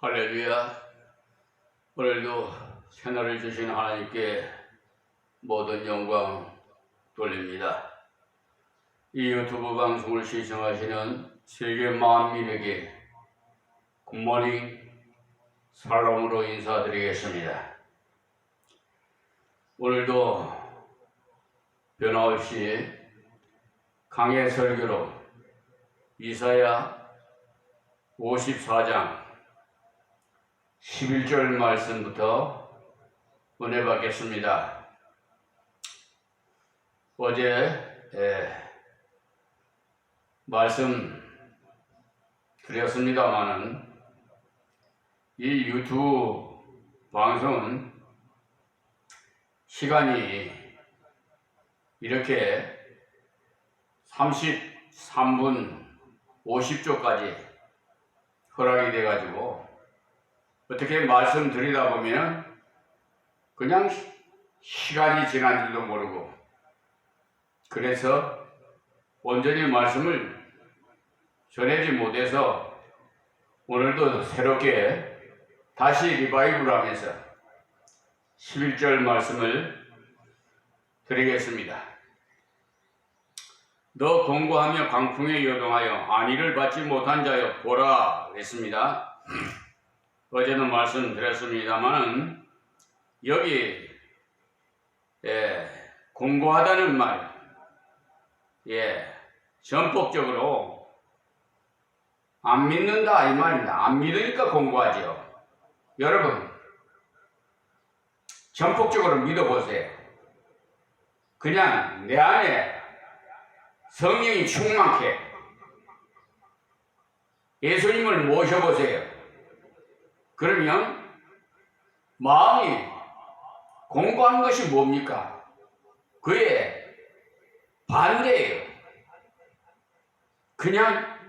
할렐루야. 오늘도 채널을 주신 하나님께 모든 영광 돌립니다. 이 유튜브 방송을 시청하시는 세계 만민에게 굿모닝 살롬으로 인사드리겠습니다. 오늘도 변함없이 강해 설교로 이사야 54장 11절 말씀부터 은혜 받겠습니다. 어제 말씀 드렸습니다마는 이 유튜브 방송은 시간이 이렇게 33분 50초까지 허락이 돼가지고 어떻게 말씀드리다 보면 그냥 시간이 지난 줄도 모르고, 그래서 온전히 말씀을 전하지 못해서 오늘도 새롭게 다시 리바이브를 하면서 11절 말씀을 드리겠습니다. 너 공고하며 광풍에 요동하여 안위를 받지 못한 자여 보라 했습니다. 어제도 말씀드렸습니다만 여기 공고하다는 말, 전폭적으로 안 믿는다 이 말입니다. 안 믿으니까 공고하죠. 여러분 전폭적으로 믿어보세요. 그냥 내 안에 성령이 충만케 예수님을 모셔보세요. 그러면 마음이 공고한 것이 뭡니까? 그의 반대예요. 그냥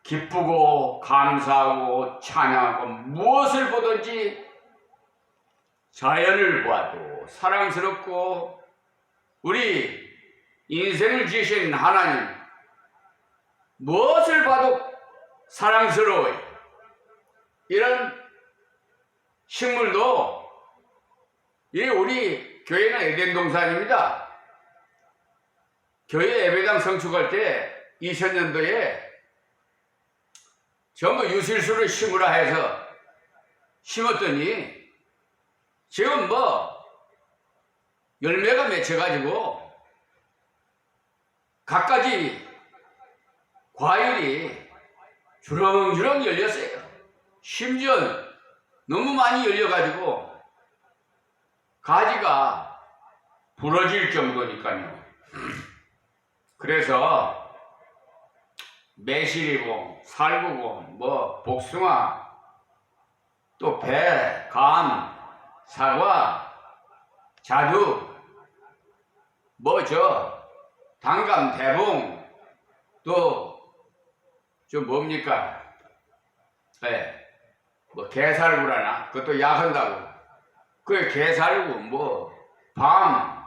기쁘고 감사하고 찬양하고 무엇을 보든지 자연을 봐도 사랑스럽고 우리 인생을 지으신 하나님 무엇을 봐도 사랑스러워요. 이런 식물도 우리 교회는 에덴 동산입니다. 교회 예배당 성축할 때 2000년도에 전부 유실수를 심으라 해서 심었더니 지금 열매가 맺혀가지고 갖가지 과일이 주렁주렁 열렸어요. 심지어 너무 많이 열려가지고 가지가 부러질 정도니까요. 그래서 매실이고 살구고 복숭아 또 배, 감, 사과, 자두 당감, 대봉 또 뭡니까? 게살구라나 그것도 약한다고. 그게 게살구 밤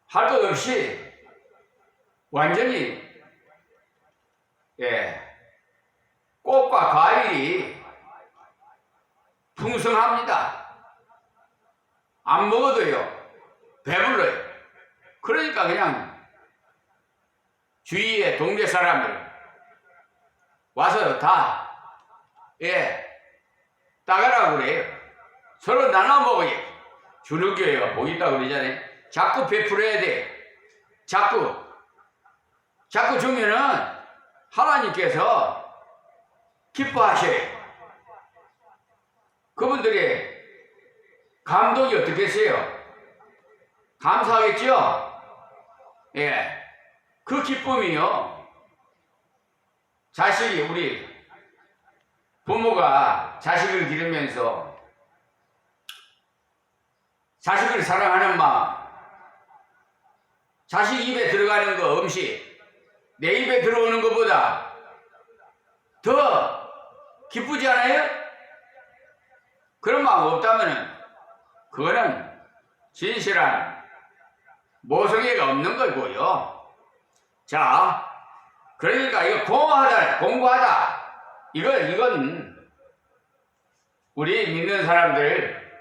할 것 없이 완전히 꽃과 과일이 풍성합니다. 안 먹어도요 배불러요. 그러니까 그냥 주위에 동네 사람들 와서 다 따가라고 그래요. 서로 나눠 먹어요. 주는 교회가 뭐 있다고 그러잖아요. 자꾸 베풀어야 돼. 자꾸 주면은 하나님께서 기뻐하셔요. 그분들의 감동이 어떻겠어요? 감사하겠죠? 그 기쁨이요. 자식이 우리 부모가 자식을 기르면서 자식을 사랑하는 마음, 자식 입에 들어가는 거 음식 내 입에 들어오는 것보다 더 기쁘지 않아요? 그런 마음 없다면 그거는 진실한 모성애가 없는 거고요. 자, 그러니까 이거 공고하다 이건 우리 믿는 사람들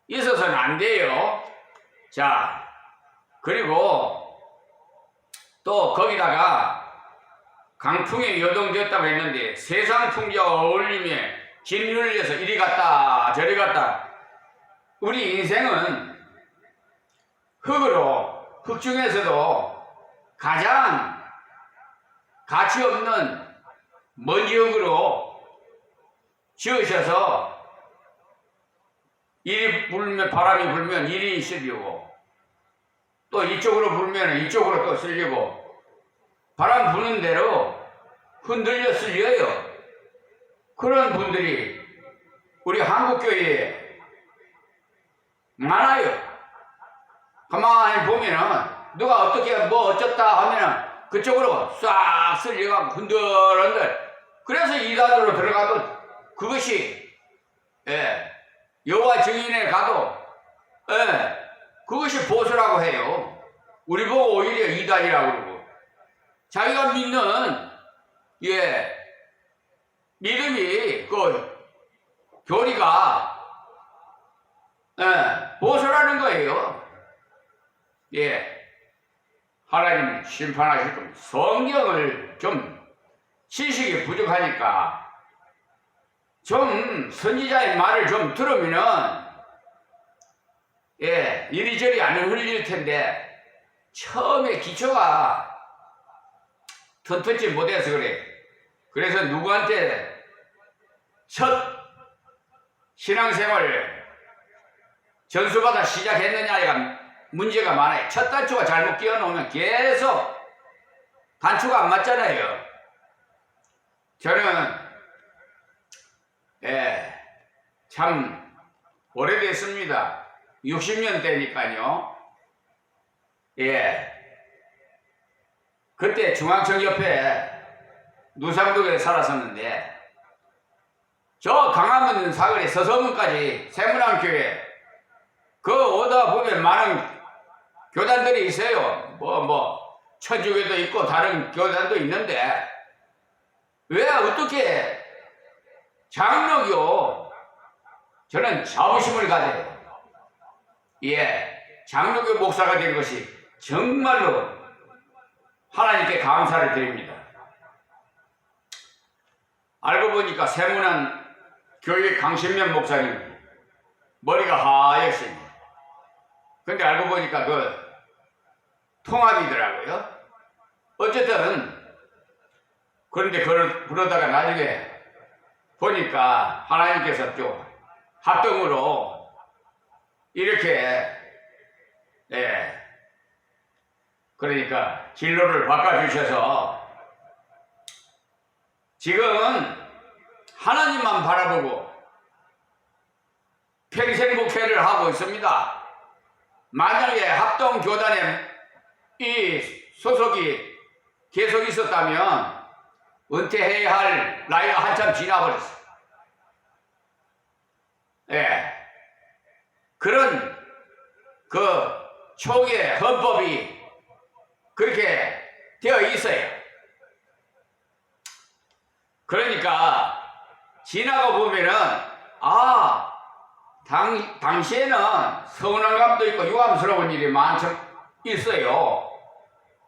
있어서는 안 돼요. 자, 그리고 또 거기다가 강풍에 요동되었다고 했는데 세상 풍자와 어울림에 짓눌려서 이리 갔다 저리 갔다. 우리 인생은 흙 중에서도 가장 가치 없는 먼지 흙으로 지으셔서 이리 불면 바람이 불면 이리 쓸리고 또 이쪽으로 불면 이쪽으로 또 쓸리고 바람 부는 대로 흔들려 쓸려요. 그런 분들이 우리 한국교회에 많아요. 가만히 보면은 누가 어떻게 뭐 어쩌다 하면은 그쪽으로 싹 쓸려가고 흔들흔들. 그래서 이단으로 들어가도 그것이 여호와 증인에 가도 그것이 보수라고 해요. 우리 보고 오히려 이단이라고 그러고. 자기가 믿는 믿음이 그 교리가 보수라는 거예요. 하나님 심판하실 겁니다. 성경을 좀 지식이 부족하니까 좀 선지자의 말을 좀 들으면은 이리저리 안 흘릴 텐데 처음에 기초가 튼튼치 못해서 그래. 그래서 누구한테 첫 신앙생활을 전수받아 시작했느냐가 문제가 많아요. 첫 단추가 잘못 끼워놓으면 계속 단추가 안 맞잖아요. 저는 참 오래됐습니다. 60년 되니까요. 그때 중앙청 옆에 누상동에 살았었는데 저 강화문 사거리 서서문까지 세문안교회 그 오다 보면 많은 교단들이 있어요. 천주교도 있고 다른 교단도 있는데 왜 어떻게 장로교 저는 자부심을 가져요. 장로교 목사가 된 것이 정말로 하나님께 감사를 드립니다. 알고 보니까 세문안 교회 강신면 목사님 머리가 하얗습니다. 근데 알고 보니까 그 통합이더라고요. 어쨌든 그런데 그러다가 나중에 보니까 하나님께서 좀 합동으로 이렇게 그러니까 진로를 바꿔주셔서 지금은 하나님만 바라보고 평생 목회를 하고 있습니다. 만약에 합동교단에 이 소속이 계속 있었다면 은퇴해야 할 나이가 한참 지나버렸어요. 그런 그 초기의 헌법이 그렇게 되어 있어요. 그러니까 지나고 보면은 당시에는 서운한 감도 있고 유감스러운 일이 많죠 있어요.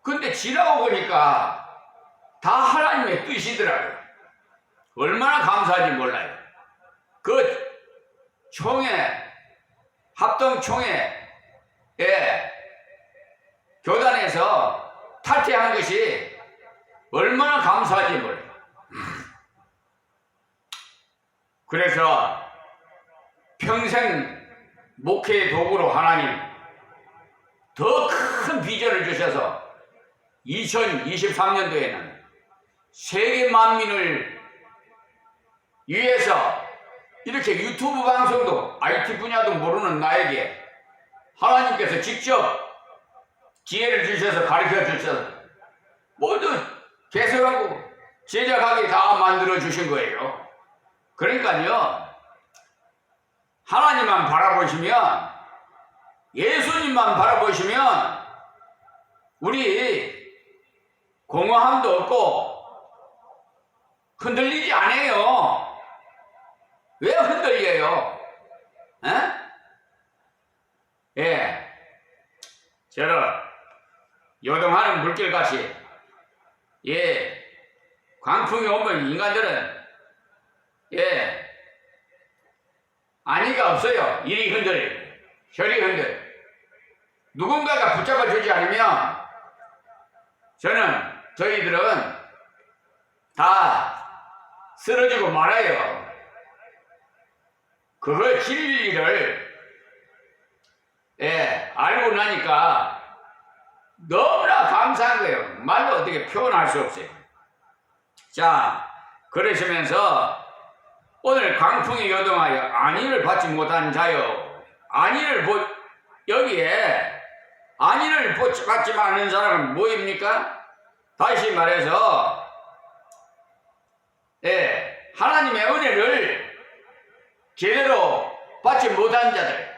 근데 지나고 보니까 다 하나님의 뜻이더라고요. 얼마나 감사한지 몰라요. 그 합동총회 교단에서 탈퇴한 것이 얼마나 감사한지 몰라요. 그래서 평생 목회의 도구로 하나님 더 큰 비전을 주셔서 2023년도에는 세계 만민을 위해서 이렇게 유튜브 방송도 IT 분야도 모르는 나에게 하나님께서 직접 기회를 주셔서 가르쳐 주셔서 모두 개설하고 제작하게 다 만들어 주신 거예요. 그러니까요, 하나님만 바라보시면, 예수님만 바라보시면 우리 공허함도 없고 흔들리지 않아요. 왜 흔들려요? 에? 예. 저런 요동하는 물결같이 예. 광풍이 오면 인간들은 예. 안위가 없어요. 이리 흔들리고 저리 흔들리고 누군가가 붙잡아 주지 않으면 저희들은 다 쓰러지고 말아요. 그걸 진리를 예, 알고 나니까 너무나 감사한 거예요. 말로 어떻게 표현할 수 없어요. 자, 그러시면서 오늘 광풍이 요동하여 안위를 받지 못한 자요. 여기에 안위를 받지 않은 사람은 뭐입니까? 다시 말해서 예, 하나님의 은혜를 제대로 받지 못한 자들,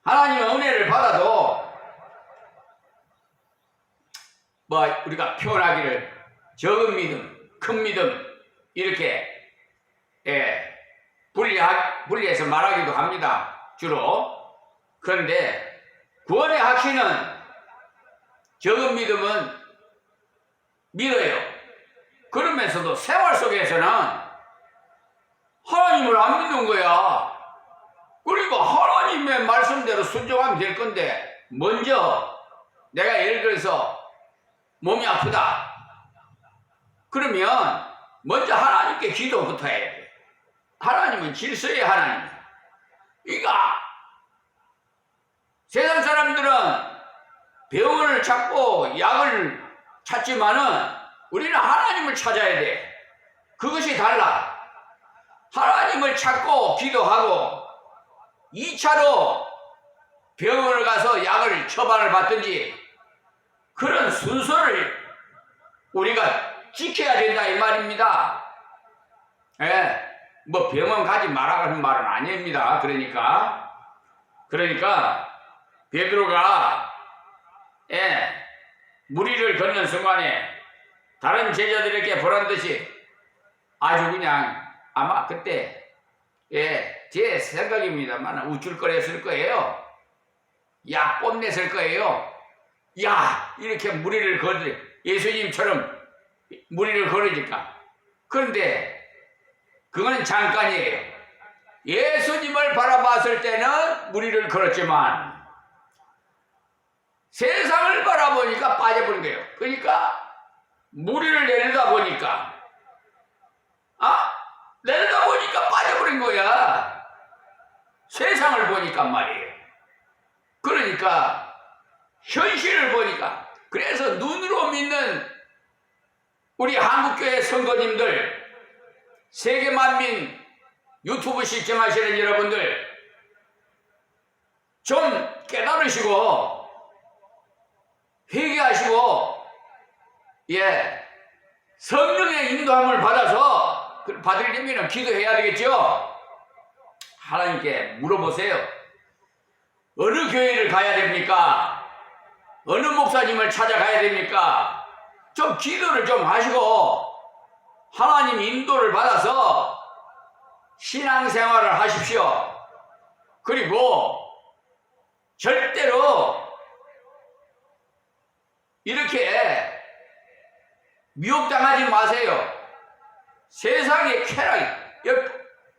하나님의 은혜를 받아도 뭐 우리가 표현하기를 적은 믿음, 큰 믿음 이렇게 예, 분리해서 말하기도 합니다. 주로. 그런데 구원의 확신은 적은 믿음은 믿어요. 그러면서도 생활 속에서는 하나님을 안 믿는 거야. 그리고 하나님의 말씀대로 순종하면 될 건데 먼저 내가 예를 들어서 몸이 아프다. 그러면 먼저 하나님께 기도부터 해야 돼. 하나님은 질서의 하나님. 세상 사람들은 병원을 찾고 약을 찾지만은 우리는 하나님을 찾아야 돼. 그것이 달라. 하나님을 찾고 기도하고 2차로 병원을 가서 약을 처방을 받든지 그런 순서를 우리가 지켜야 된다 이 말입니다. 예, 뭐 병원 가지 말라는 말은 아닙니다. 그러니까 베드로가 무리를 걷는 순간에 다른 제자들에게 보란 듯이 아주 그냥 아마 그때 제 생각입니다만 우쭐거렸을 거예요. 야, 뽐냈을 거예요. 야, 이렇게 무리를 걸으 예수님처럼 무리를 걸으니까. 그런데 그거는 잠깐이에요. 예수님을 바라봤을 때는 무리를 걸었지만 세상을 바라보니까 빠져버린 거예요. 그러니까 무리를 내려다보니까 빠져버린 거야. 세상을 보니까 말이에요. 그러니까 현실을 보니까. 그래서 눈으로 믿는 우리 한국교회 성도님들, 세계만민 유튜브 시청하시는 여러분들 좀 깨달으시고 회개하시고 성령의 인도함을 받으려면 기도해야 되겠죠. 하나님께 물어보세요. 어느 교회를 가야 됩니까? 어느 목사님을 찾아가야 됩니까? 좀 기도를 좀 하시고 하나님 인도를 받아서 신앙생활을 하십시오. 그리고 절대로 이렇게 미혹당하지 마세요. 세상의 쾌락이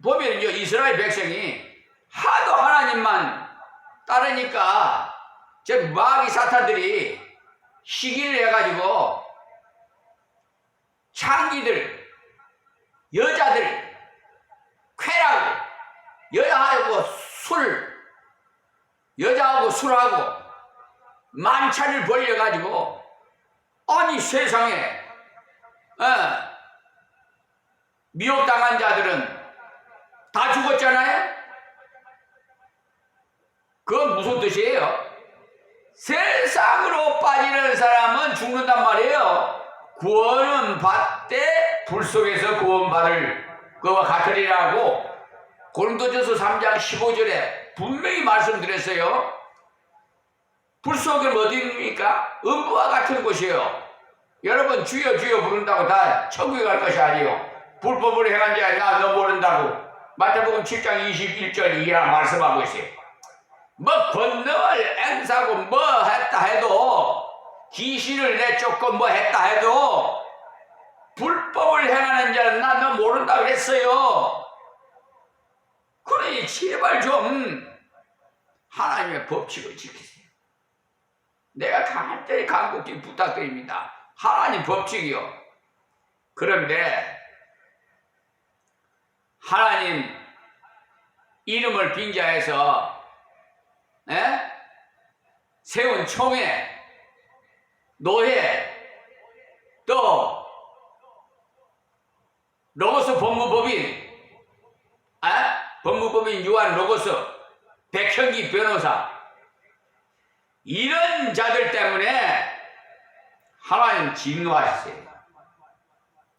보면 이스라엘 백성이 하도 하나님만 따르니까 저 마귀 사탄들이 시기를 해가지고 창기들, 여자들, 쾌락, 여자하고 술하고 만찬을 벌려가지고 아니 세상에 미혹당한 자들은 다 죽었잖아요. 그건 무슨 뜻이에요? 세상으로 빠지는 사람은 죽는단 말이에요. 구원은 받되 불 속에서 구원받을 것과 같으리라고 고린도전서 3장 15절에 분명히 말씀드렸어요. 불 속은 어디입니까? 음부와 같은 곳이에요. 여러분 주여 주여 부른다고 다 천국에 갈 것이 아니요. 불법을 행한 자야 나 너 모른다고 마태복음 7장 21절 이하 말씀하고 있어요. 뭐 권능을 행사하고 뭐 했다 해도 귀신을 내쫓고 뭐 했다 해도 불법을 행하는 자는 나 너 모른다 그랬어요. 그러니 제발 좀 하나님의 법칙을 지키세요. 내가 간절히 간곡히 부탁드립니다. 하나님 법칙이요. 그런데 하나님 이름을 빙자해서 세운 총회, 노회, 또 로고스 법무법인, 법무법인 유한 로고스, 백형기 변호사 이런 자들 때문에 하나님 진노하셨어요.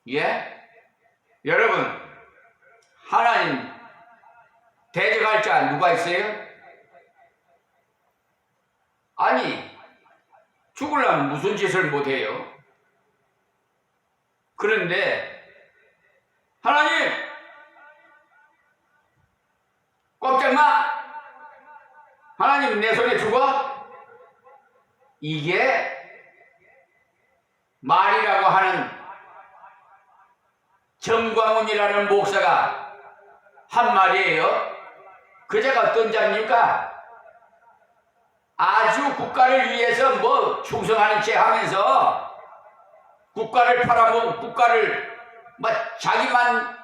예? 여러분 하나님 대적할 자 누가 있어요? 아니 죽으려면 무슨 짓을 못해요? 그런데 하나님 꼼짝 마! 하나님 내 손에 죽어? 이게 말이라고 하는 정광훈이라는 목사가 한 말이에요. 그 자가 어떤 자입니까? 아주 국가를 위해서 뭐 충성하는 체 하면서 국가를 팔아먹고 국가를 뭐 자기만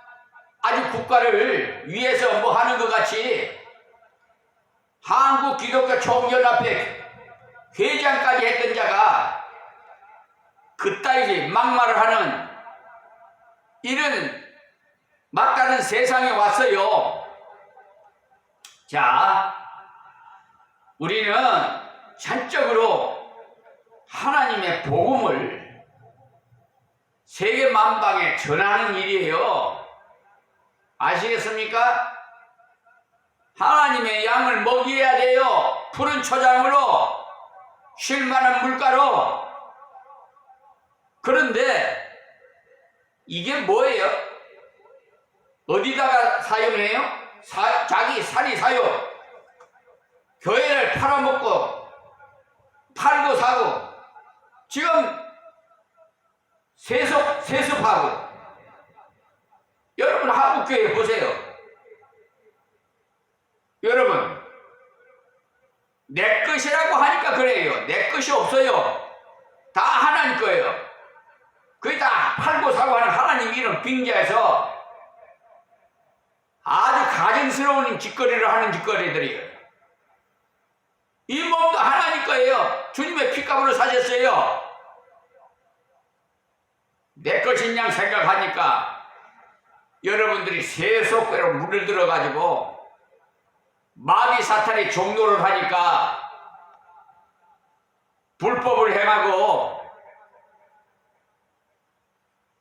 아주 국가를 위해서 뭐 하는 것 같이 한국 기독교 총연합회 회장까지 했던 자가 그따위 막말을 하는 이런 막다른 세상에 왔어요. 자, 우리는 전적으로 하나님의 복음을 세계 만방에 전하는 일이에요. 아시겠습니까? 하나님의 양을 먹여야 돼요. 푸른 초장으로 쉴만한 물가로. 그런데 이게 뭐예요? 어디다가 사용해요? 자기 살이 사용. 교회를 팔아먹고 팔고 사고 지금 세습하고. 여러분 한국교회 보세요. 여러분 내 것이라고 하니까 그래요. 내 것이 없어요. 다 하나님 거예요. 그게 다 팔고 사고 하는 하나님 이름 빙자해서 아주 가증스러운 짓거리를 하는 짓거리들이에요. 이 몸도 하나님 거예요. 주님의 피값으로 사셨어요. 내 것인 양 생각하니까 여러분들이 세속대로 물을 들어가지고 마귀 사탄의 종노를 하니까 불법을 행하고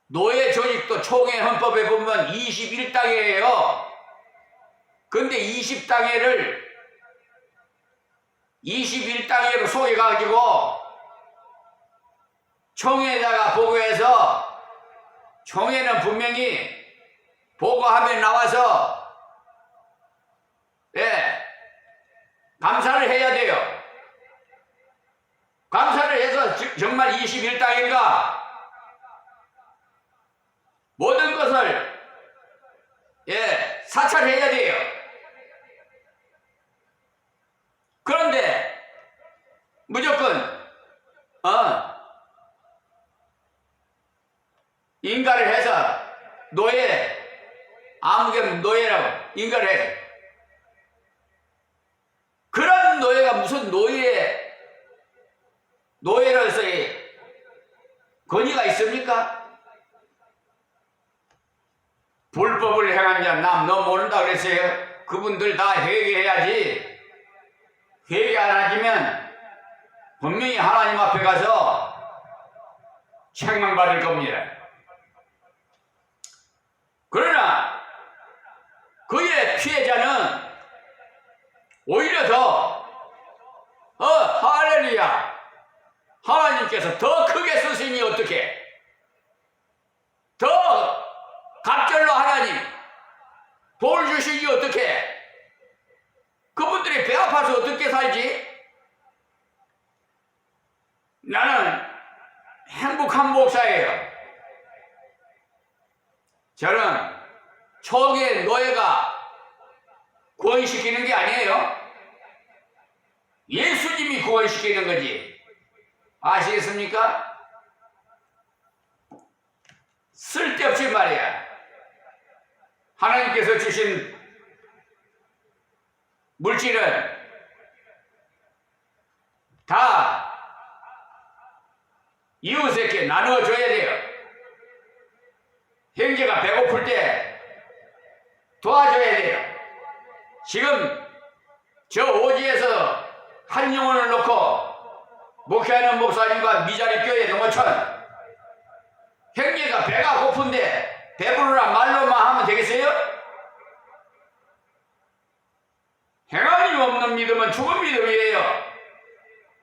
노예 조직도 총회 헌법에 보면 21당회예요. 근데 20당회를 21당회로 속여가지고 총회에다가 보고해서 총회는 분명히 보고하면 나와서 감사를 해야 돼요. 감사를 해서 정말 21당인가 모든 것을 사찰해야 돼요. 그런데 무조건 인가를 해서 노예 아무개는 노예라고 인가를 해서 그런 노예가 무슨 노예로서의 권위가 있습니까? 불법을 행한 자 남 너 모른다 그랬어요. 그분들 다 회개해야지. 회개 안 하시면 분명히 하나님 앞에 가서 책망받을 겁니다. 그러나 그의 피해자는 오히려 더 할렐루야 하나님께서 더 크게 쓰시니 어떻게 더 갑절을 아파서 어떻게 살지? 나는 행복한 목사예요. 저는 초기의 노예가 구원시키는 게 아니에요. 예수님이 구원시키는 거지. 아시겠습니까? 쓸데없이 말이야. 하나님께서 주신 물질은 다 이웃에게 나누어줘야 돼요. 형제가 배고플 때 도와줘야 돼요. 지금 저 오지에서 한 영혼을 놓고 목회하는 목사님과 미자리 교회 농어촌 형제가 배가 고픈데 배부르라 말로만 하면 되겠어요? 행함이 없는 믿음은 죽은 믿음이에요.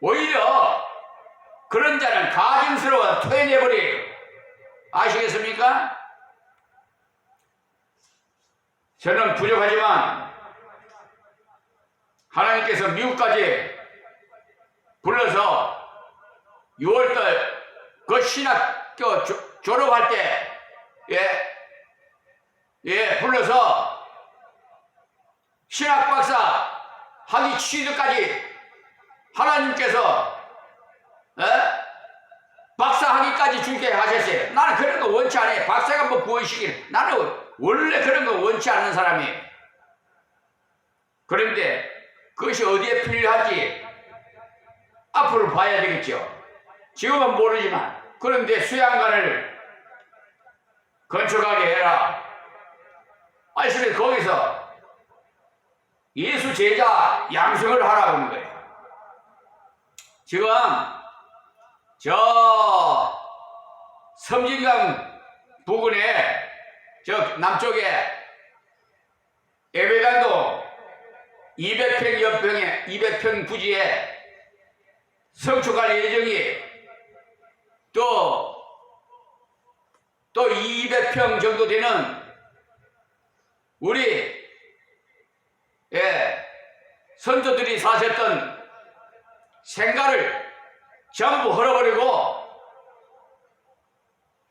오히려 그런 자는 가증스러워 토해내버려요. 아시겠습니까? 저는 부족하지만 하나님께서 미국까지 불러서 6월달 그 신학교 졸업할 때 불러서 신학박사 학위 취득까지 하나님께서 박사 학위까지 주게 하셨어요. 나는 그런 거 원치 않아요. 박사가 뭐 구원시키는, 나는 원래 그런 거 원치 않는 사람이에요. 그런데 그것이 어디에 필요한지 앞으로 봐야 되겠죠. 지금은 모르지만. 그런데 수양관을 건축하게 해라. 아니, 그래서 거기서 예수 제자 양성을 하라고 하는 거예요. 지금 저 섬진강 부근에 저 남쪽에 예배당도 200평 옆평에 200평 부지에 성축할 예정이 또 200평 정도 되는 우리 선조들이 사셨던 생가를 전부 헐어버리고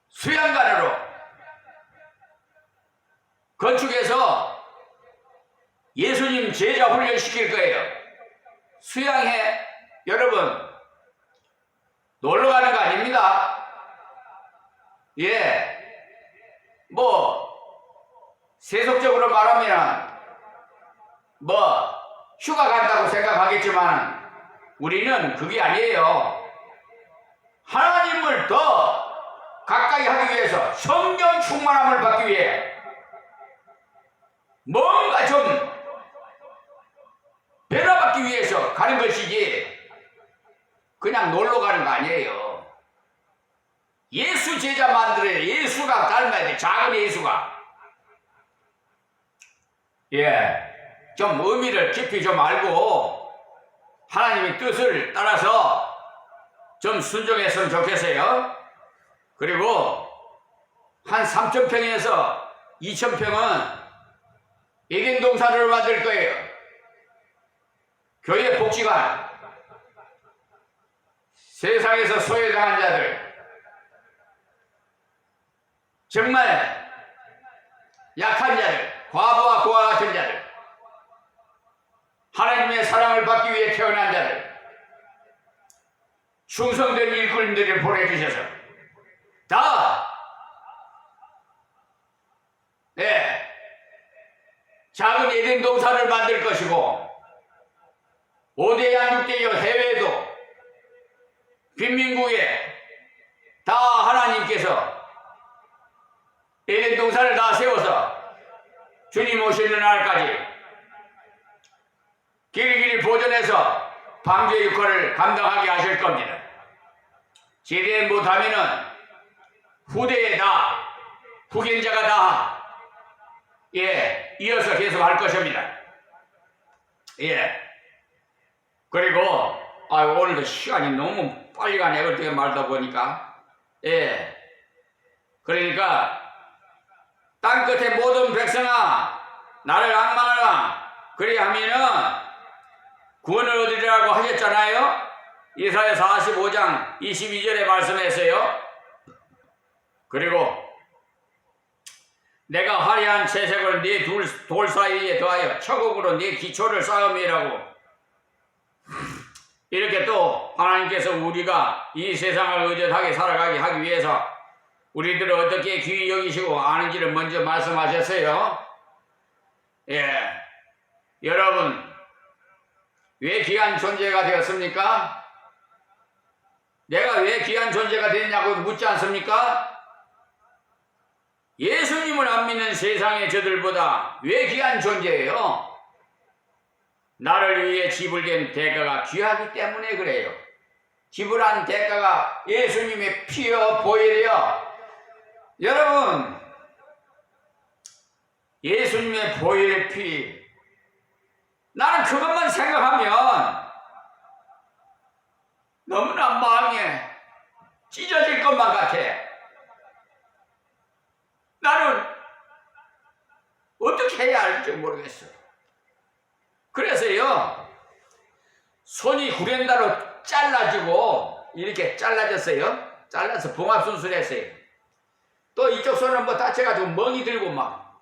수양관으로 건축해서 예수님 제자 훈련시킬 거예요. 수양회 여러분 놀러 가는 거 아닙니다. 뭐 세속적으로 말하면 뭐 휴가 간다고 생각하겠지만 우리는 그게 아니에요. 하나님을 더 가까이 하기 위해서 성령 충만함을 받기 위해 뭔가 좀 변화받기 위해서 가는 것이지 그냥 놀러 가는 거 아니에요. 예수 제자 만들어야 돼. 예수가 닮아야 돼. 작은 예수가. 좀 의미를 깊이 좀 알고 하나님의 뜻을 따라서 좀 순종했으면 좋겠어요. 그리고 한 3,000평에서 2,000평은 예견동산을 만들 거예요. 교회 복지관, 세상에서 소외당한 자들, 정말 약한 자들, 과부와 고아 같은 자들, 하나님의 사랑을 받기 위해 태어난 자들, 충성된 일꾼들을 보내주셔서 다 작은 예전 동산을 만들 것이고 5대양 6대여 해외에도 빈민국에 다 하나님께서 예전 동산을 다 세워서 주님 오시는 날까지 길이길이 보존해서 방주의 역할을 감당하게 하실 겁니다. 제대 못하면은 후대에 다 후견자가 다 이어서 계속 할 것입니다. 그리고 오늘도 시간이 너무 빨리 가네. 어떻게 말다 보니까 그러니까 땅끝의 모든 백성아 나를 악망하라. 그리하면은 구원을 얻으리라고 하셨잖아요. 이사야 45장 22절에 말씀했어요. 그리고 내가 화려한 채색을 네 돌 사이에 더하여 처곡으로 네 기초를 쌓음이라고. 이렇게 또 하나님께서 우리가 이 세상을 의젓하게 살아가게 하기 위해서 우리들을 어떻게 귀히 여기시고 아는지를 먼저 말씀하셨어요. 예, 여러분 왜 귀한 존재가 되었습니까? 내가 왜 귀한 존재가 됐냐고 묻지 않습니까? 예수님을 안 믿는 세상의 저들보다 왜 귀한 존재예요? 나를 위해 지불된 대가가 귀하기 때문에 그래요. 지불한 대가가 예수님의 피여 보혈이요. 여러분, 예수님의 보혈 피, 나는 그것만 생각하면 너무나 마음이 찢어질 것만 같아. 나는 어떻게 해야 할지 모르겠어. 그래서요, 손이 구렌다로 잘라지고 이렇게 잘라졌어요. 잘라서 봉합수술했어요. 또 이쪽 손은 뭐 다쳐가지고 멍이 들고 막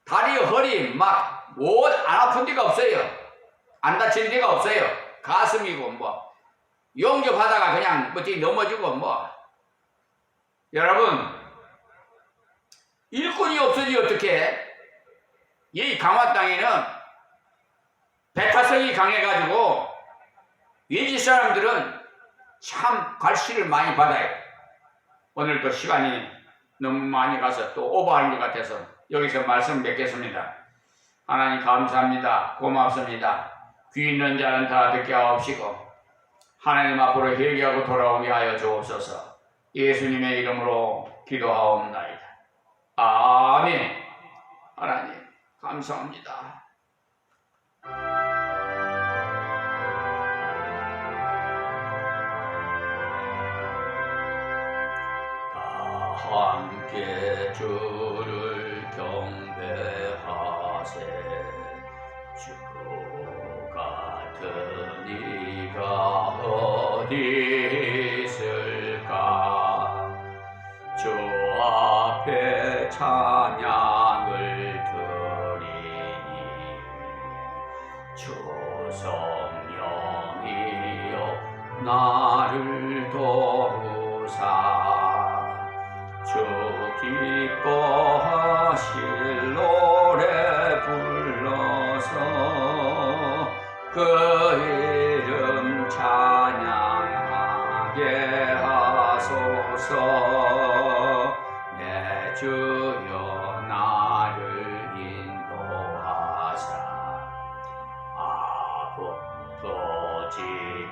다리, 허리 막 못 안 아픈 데가 없어요. 안 다친 데가 없어요. 가슴이고 뭐 용접하다가 그냥 뭐 넘어지고 뭐. 여러분, 일꾼이 없으니 어떻게? 이 강화 땅에는 배타성이 강해가지고 외지 사람들은 참 갈시를 많이 받아요. 오늘도 시간이 너무 많이 가서 또 오버하는 것 같아서 여기서 말씀 맺겠습니다. 하나님 감사합니다. 고맙습니다. 귀 있는 자는 다 듣게 하옵시고 하나님 앞으로 회개하고 돌아오게 하여 주옵소서. 예수님의 이름으로 기도하옵나이다. 아멘. 하나님 감사합니다. 다 함께 주를 경배하세. 주 같은 이가 어디 있을까. 주 앞에 찬양을 드리니 주 성령이여 나를 도우사. 주 기뻐하실 노래 불러서 그 이름 찬양하게 하소서. 내 주여 나를 인도하사 아버지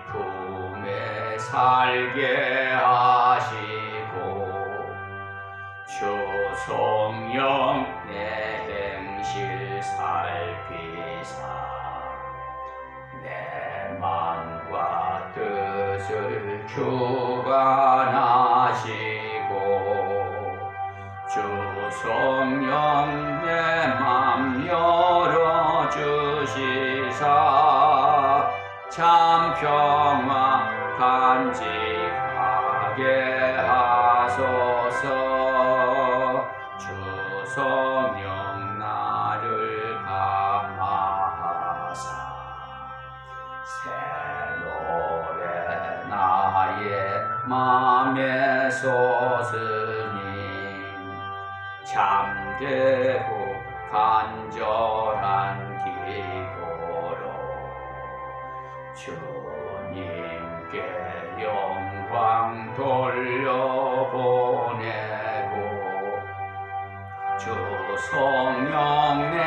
품에 살게 하시고 주 성령 내 행실 살피사 내 맘과 뜻을 주관하시고 주 성령 내 맘 열어주시사 참 평화 간직하게 하소서. 주 성령 나를 감화하사 새 노래 나의 맘에 솟으니 참되고 간절한 기도로 주님께 영광 돌려보내고 주 성령 내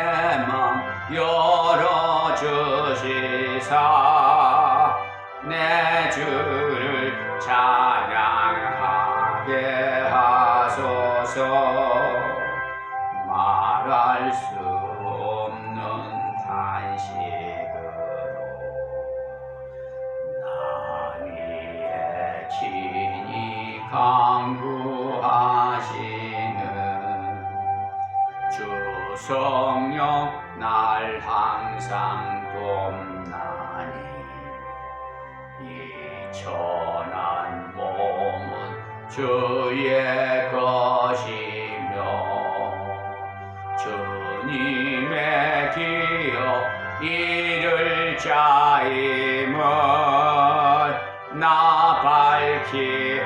맘 열어주시사 내 주를 찬양하게 하소서. 말할 수 없는 탄식으로 나 위에 친히 강구하시는 주 성령 날 항상 돕나이다. 이 천한 몸은 주의 것이며 주님의 기여 이를 자임을 나 밝히